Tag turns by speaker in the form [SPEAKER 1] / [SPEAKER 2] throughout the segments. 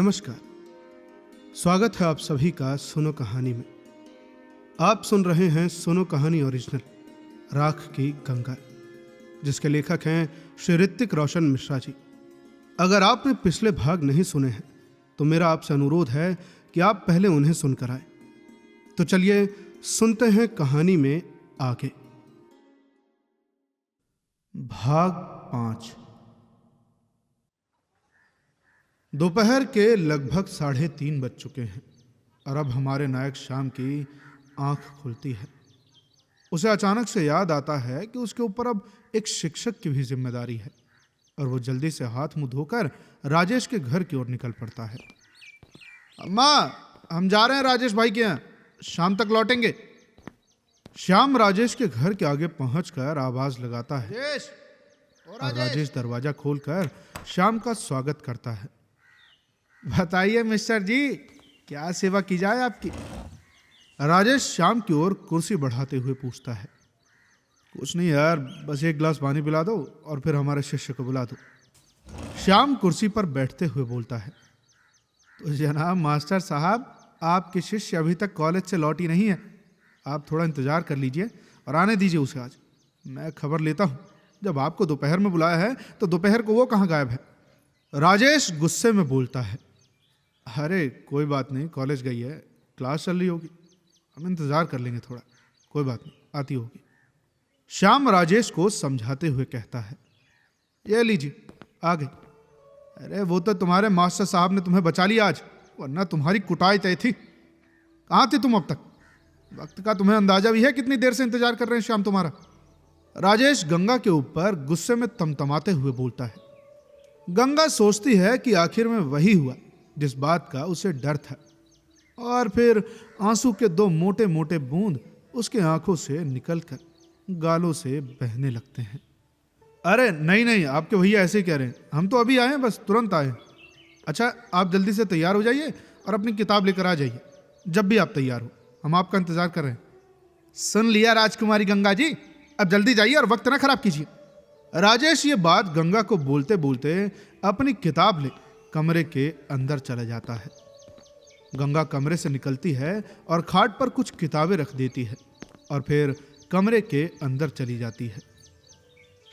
[SPEAKER 1] नमस्कार। स्वागत है आप सभी का सुनो कहानी में। आप सुन रहे हैं सुनो कहानी ओरिजिनल राख की गंगा, जिसके लेखक हैं श्री ऋतिक रोशन मिश्रा जी। अगर आपने पिछले भाग नहीं सुने हैं तो मेरा आपसे अनुरोध है कि आप पहले उन्हें सुनकर आए। तो चलिए सुनते हैं कहानी में आगे। भाग 5। दोपहर के लगभग 3:30 बज चुके हैं और अब हमारे नायक श्याम की आंख खुलती है। उसे अचानक से याद आता है कि उसके ऊपर अब एक शिक्षक की भी जिम्मेदारी है और वो जल्दी से हाथ मुंह धोकर राजेश के घर की ओर निकल पड़ता है। अम्मा, हम जा रहे हैं राजेश भाई के यहाँ, शाम तक लौटेंगे। श्याम राजेश के घर के आगे पहुंचकर आवाज लगाता है और राजेश दरवाजा खोलकर श्याम का स्वागत करता है। बताइए मिस्टर जी, क्या सेवा की जाए आपकी? राजेश श्याम की ओर कुर्सी बढ़ाते हुए पूछता है। कुछ नहीं यार, बस एक गिलास पानी पिला दो और फिर हमारे शिष्य को बुला दो। श्याम कुर्सी पर बैठते हुए बोलता है। तो जनाब मास्टर साहब, आपके शिष्य अभी तक कॉलेज से लौटी नहीं है। आप थोड़ा इंतजार कर लीजिए और आने दीजिए उसे। आज मैं खबर लेता हूँ। जब आपको दोपहर में बुलाया है तो दोपहर को वो कहाँ गायब है? राजेश गुस्से में बोलता है। अरे कोई बात नहीं, कॉलेज गई है, क्लास चल रही होगी, हम इंतजार कर लेंगे थोड़ा, कोई बात नहीं, आती होगी। श्याम राजेश को समझाते हुए कहता है। ये लीजिए, आ गई। अरे वो तो तुम्हारे मास्टर साहब ने तुम्हें बचा लिया आज, वरना तुम्हारी कुटाई तय थी। कहाँ थे तुम अब तक? वक्त का तुम्हें अंदाजा भी है कितनी देर से इंतजार कर रहे हैं श्याम तुम्हारा? राजेश गंगा के ऊपर गुस्से में तमतमाते हुए बोलता है। गंगा सोचती है कि आखिर में वही हुआ जिस बात का उसे डर था, और फिर आंसू के 2 मोटे मोटे बूंद उसके आंखों से निकलकर गालों से बहने लगते हैं। अरे नहीं नहीं, आपके भैया ऐसे ही कह रहे हैं, हम तो अभी आए हैं, बस तुरंत आए। अच्छा, आप जल्दी से तैयार हो जाइए और अपनी किताब लेकर आ जाइए जब भी आप तैयार हो, हम आपका इंतजार कर रहे हैं। सुन लिया राजकुमारी गंगा जी, अब जल्दी जाइए और वक्त ना खराब कीजिए। राजेश ये बात गंगा को बोलते बोलते अपनी किताब ले कमरे के अंदर चला जाता है। गंगा कमरे से निकलती है और खाट पर कुछ किताबें रख देती है और फिर कमरे के अंदर चली जाती है।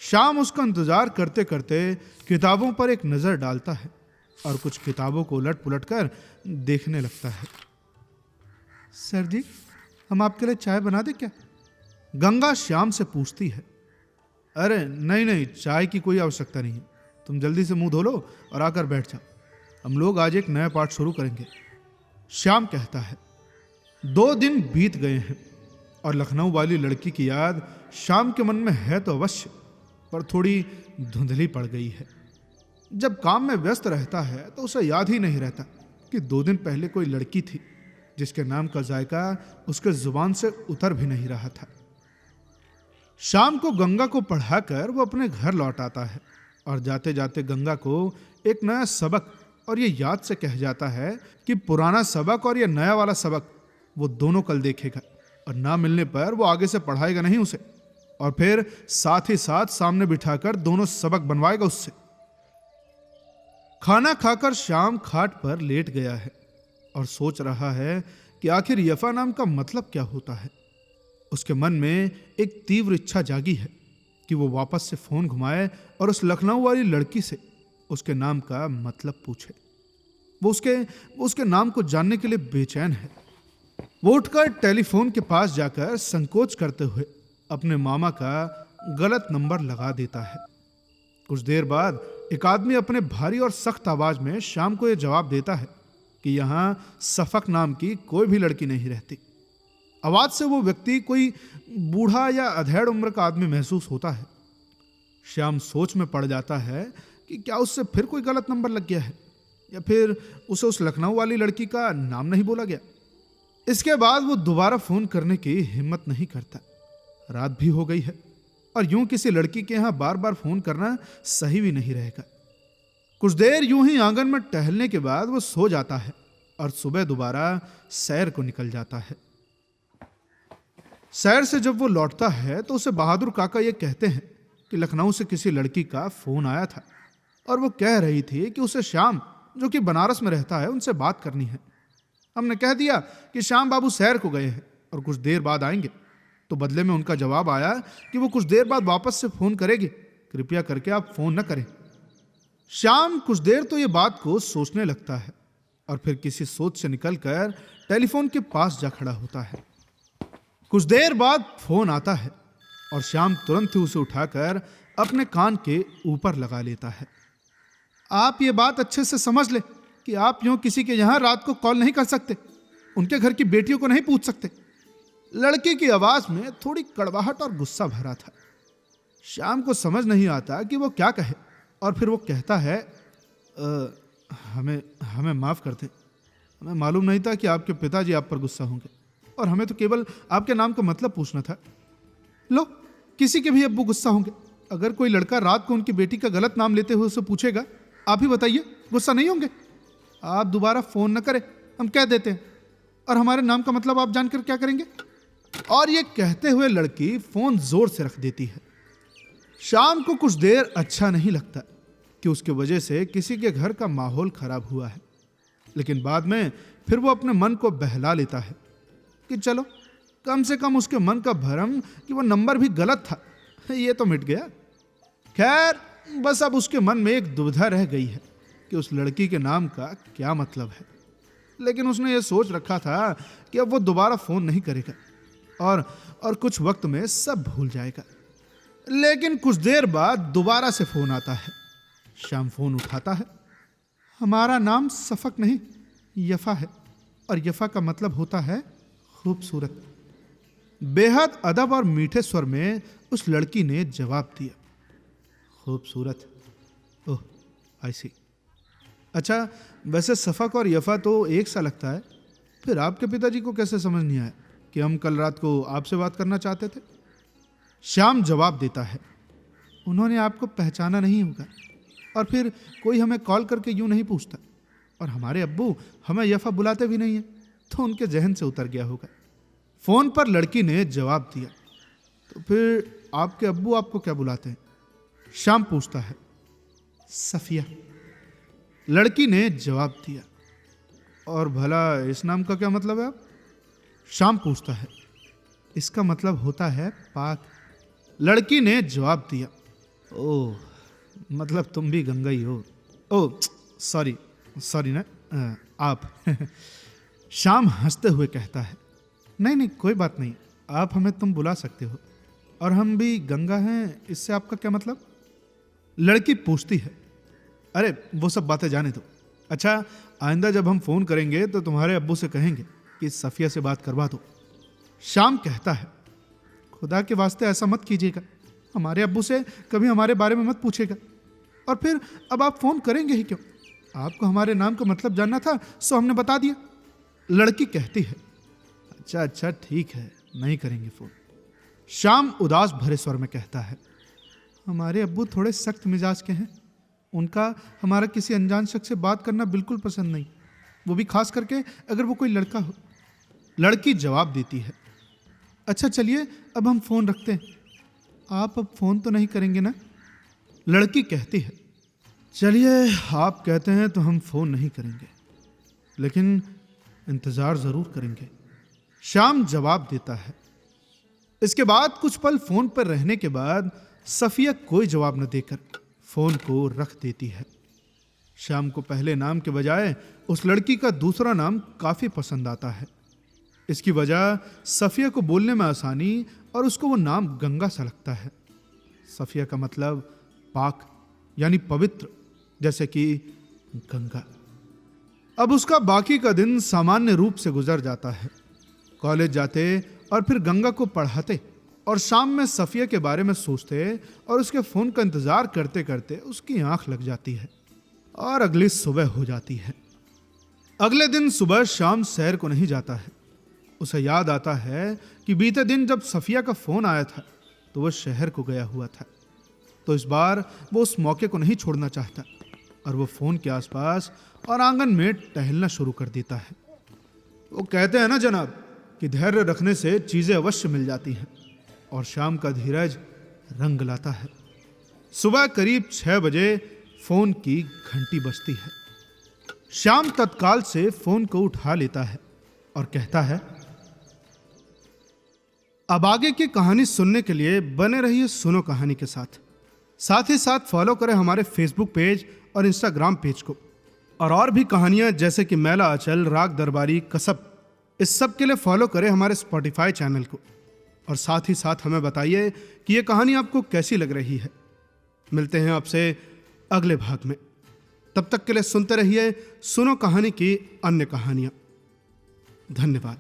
[SPEAKER 1] श्याम उसका इंतजार करते करते किताबों पर एक नजर डालता है और कुछ किताबों को उलट पुलट कर देखने लगता है। सर जी, हम आपके लिए चाय बना दें क्या? गंगा श्याम से पूछती है। अरे नहीं नहीं, चाय की कोई आवश्यकता नहीं है, तुम जल्दी से मुंह धो लो और आकर बैठ जाओ, हम लोग आज एक नया पाठ शुरू करेंगे, श्याम कहता है। 2 दिन बीत गए हैं और लखनऊ वाली लड़की की याद श्याम के मन में है तो अवश्य, पर थोड़ी धुंधली पड़ गई है। जब काम में व्यस्त रहता है तो उसे याद ही नहीं रहता कि 2 दिन पहले कोई लड़की थी जिसके नाम का जायका उसके जुबान से उतर भी नहीं रहा था। शाम को गंगा को पढ़ाकर वो अपने घर लौट आता है और जाते जाते गंगा को एक नया सबक और ये याद से कह जाता है कि पुराना सबक और ये नया वाला सबक वो दोनों कल देखेगा और ना मिलने पर वो आगे से पढ़ाएगा नहीं उसे, और फिर साथ ही साथ सामने बिठाकर दोनों सबक बनवाएगा उससे। खाना खाकर श्याम खाट पर लेट गया है और सोच रहा है कि आखिर यफा नाम का मतलब क्या होता है। उसके मन में एक तीव्र इच्छा जागी है कि वो वापस से फोन घुमाए और उस लखनऊ वाली लड़की से उसके नाम का मतलब पूछे। वो उसके नाम को जानने के लिए बेचैन है। वो उठकर टेलीफोन के पास जाकर संकोच करते हुए अपने मामा का गलत नंबर लगा देता है। कुछ देर बाद एक आदमी अपने भारी और सख्त आवाज में श्याम को यह जवाब देता है कि यहाँ सफक नाम की कोई भी लड़की नहीं रहती। आवाज से वो व्यक्ति कोई बूढ़ा या अधेड़ उम्र का आदमी महसूस होता है। श्याम सोच में पड़ जाता है कि क्या उससे फिर कोई गलत नंबर लग गया है या फिर उसे उस लखनऊ वाली लड़की का नाम नहीं बोला गया। इसके बाद वो दोबारा फोन करने की हिम्मत नहीं करता। रात भी हो गई है और यूं किसी लड़की के यहाँ बार बार फोन करना सही भी नहीं रहेगा। कुछ देर यूं ही आंगन में टहलने के बाद वो सो जाता है और सुबह दोबारा सैर को निकल जाता है। सैर से जब वो लौटता है तो उसे बहादुर काका ये कहते हैं कि लखनऊ से किसी लड़की का फोन आया था और वो कह रही थी कि उसे शाम जो कि बनारस में रहता है, उनसे बात करनी है। हमने कह दिया कि श्याम बाबू सैर को गए हैं और कुछ देर बाद आएंगे। तो बदले में उनका जवाब आया कि वो कुछ देर बाद वापस से फोन करेंगे, कृपया करके आप फोन न करें। श्याम कुछ देर तो ये बात को सोचने लगता है और फिर किसी सोच से निकलकर टेलीफोन के पास जा खड़ा होता है। कुछ देर बाद फोन आता है और श्याम तुरंत ही उसे उठाकर अपने कान के ऊपर लगा लेता है। आप ये बात अच्छे से समझ ले कि आप यूं किसी के यहां रात को कॉल नहीं कर सकते, उनके घर की बेटियों को नहीं पूछ सकते। लड़के की आवाज में थोड़ी कड़वाहट और गुस्सा भरा था। श्याम को समझ नहीं आता कि वो क्या कहे और फिर वो कहता है, हमें माफ कर दे, हमें मालूम नहीं था कि आपके पिताजी आप पर गुस्सा होंगे और हमें तो केवल आपके नाम का मतलब पूछना था। लो, किसी के भी अब्बू गुस्सा होंगे। अगर कोई लड़का रात को उनकी बेटी का गलत नाम लेते हुए उससे पूछेगा, आप ही बताइए, गुस्सा नहीं होंगे? आप दोबारा फोन न करें, हम कह देते हैं, और हमारे नाम का मतलब आप जानकर क्या करेंगे? और ये कहते हुए लड़की फोन जोर से रख देती है। शाम को कुछ देर अच्छा नहीं लगता कि उसके वजह से किसी के घर का माहौल खराब हुआ है, लेकिन बाद में फिर वो अपने मन को बहला लेता है कि चलो, कम से कम उसके मन का भरम कि वो नंबर भी गलत था, ये तो मिट गया। खैर, बस अब उसके मन में एक दुविधा रह गई है कि उस लड़की के नाम का क्या मतलब है। लेकिन उसने ये सोच रखा था कि अब वो दोबारा फोन नहीं करेगा और कुछ वक्त में सब भूल जाएगा। लेकिन कुछ देर बाद दोबारा से फोन आता है। श्याम फोन उठाता है। हमारा नाम सफक नहीं, यफा है, और यफा का मतलब होता है खूबसूरत। बेहद अदब और मीठे स्वर में उस लड़की ने जवाब दिया, खूबसूरत। ओह, आई सी। अच्छा, वैसे सफक और यफा तो एक सा लगता है, फिर आपके पिताजी को कैसे समझ नहीं आया कि हम कल रात को आपसे बात करना चाहते थे? श्याम जवाब देता है, उन्होंने आपको पहचाना नहीं होगा, और फिर कोई हमें कॉल करके यूं नहीं पूछता, और हमारे अब्बू हमें यफा बुलाते भी नहीं है, तो उनके जहन से उतर गया होगा। फोन पर लड़की ने जवाब दिया, तो फिर आपके अब्बू आपको क्या बुलाते हैं? श्याम पूछता है। सफिया, लड़की ने जवाब दिया। और भला इस नाम का क्या मतलब है आप? श्याम पूछता है। इसका मतलब होता है पाक, लड़की ने जवाब दिया। ओह, मतलब तुम भी गंगा ही हो। ओह, सॉरी ना, आप। श्याम हंसते हुए कहता है, नहीं, कोई बात नहीं, आप हमें तुम बुला सकते हो, और हम भी गंगा हैं, इससे आपका क्या मतलब? लड़की पूछती है। अरे वो सब बातें जाने दो। अच्छा, आइंदा जब हम फोन करेंगे तो तुम्हारे अब्बू से कहेंगे कि सफिया से बात करवा दो। श्याम कहता है, खुदा के वास्ते ऐसा मत कीजिएगा, हमारे अब्बू से कभी हमारे बारे में मत पूछेगा, और फिर अब आप फोन करेंगे ही क्यों? आपको हमारे नाम का मतलब जानना था, सो हमने बता दिया। लड़की कहती है, अच्छा ठीक है, नहीं करेंगे फोन। श्याम उदास भरे स्वर में कहता है, हमारे अब्बू थोड़े सख्त मिजाज के हैं, उनका हमारा किसी अनजान शख्स से बात करना बिल्कुल पसंद नहीं, वो भी खास करके अगर वो कोई लड़का हो। लड़की जवाब देती है, अच्छा चलिए, अब हम फोन रखते हैं, आप अब फोन तो नहीं करेंगे ना? लड़की कहती है, चलिए, आप कहते हैं तो हम फोन नहीं करेंगे, लेकिन इंतजार जरूर करेंगे। श्याम जवाब देता है। इसके बाद कुछ पल फोन पर रहने के बाद सफिया कोई जवाब न देकर फोन को रख देती है। श्याम को पहले नाम के बजाय उस लड़की का दूसरा नाम काफी पसंद आता है। इसकी वजह सफिया को बोलने में आसानी और उसको वो नाम गंगा सा लगता है। सफिया का मतलब पाक यानी पवित्र, जैसे कि गंगा। अब उसका बाकी का दिन सामान्य रूप से गुजर जाता है। कॉलेज जाते और फिर गंगा को पढ़ाते और शाम में सफिया के बारे में सोचते और उसके फोन का इंतजार करते करते उसकी आंख लग जाती है और अगली सुबह हो जाती है। अगले दिन सुबह शाम सैर को नहीं जाता है। उसे याद आता है कि बीते दिन जब सफिया का फोन आया था तो वह शहर को गया हुआ था, तो इस बार वो उस मौके को नहीं छोड़ना चाहता और वो फोन के आसपास और आंगन में टहलना शुरू कर देता है। वो कहते हैं ना जनाब कि धैर्य रखने से चीजें अवश्य मिल जाती हैं, और शाम का धीरज रंग लाता है। सुबह करीब 6 बजे फोन की घंटी बजती है। श्याम तत्काल से फोन को उठा लेता है और कहता है, अब आगे की कहानी सुनने के लिए बने रहिए सुनो कहानी के साथ ही साथ फॉलो करें हमारे फेसबुक पेज और इंस्टाग्राम पेज को। और भी कहानियां जैसे कि मैला अचल, राग दरबारी, कसब, इस सब के लिए फॉलो करें हमारे स्पॉटिफाई चैनल को। और साथ ही साथ हमें बताइए कि ये कहानी आपको कैसी लग रही है। मिलते हैं आपसे अगले भाग में। तब तक के लिए सुनते रहिए सुनो कहानी की अन्य कहानियां। धन्यवाद।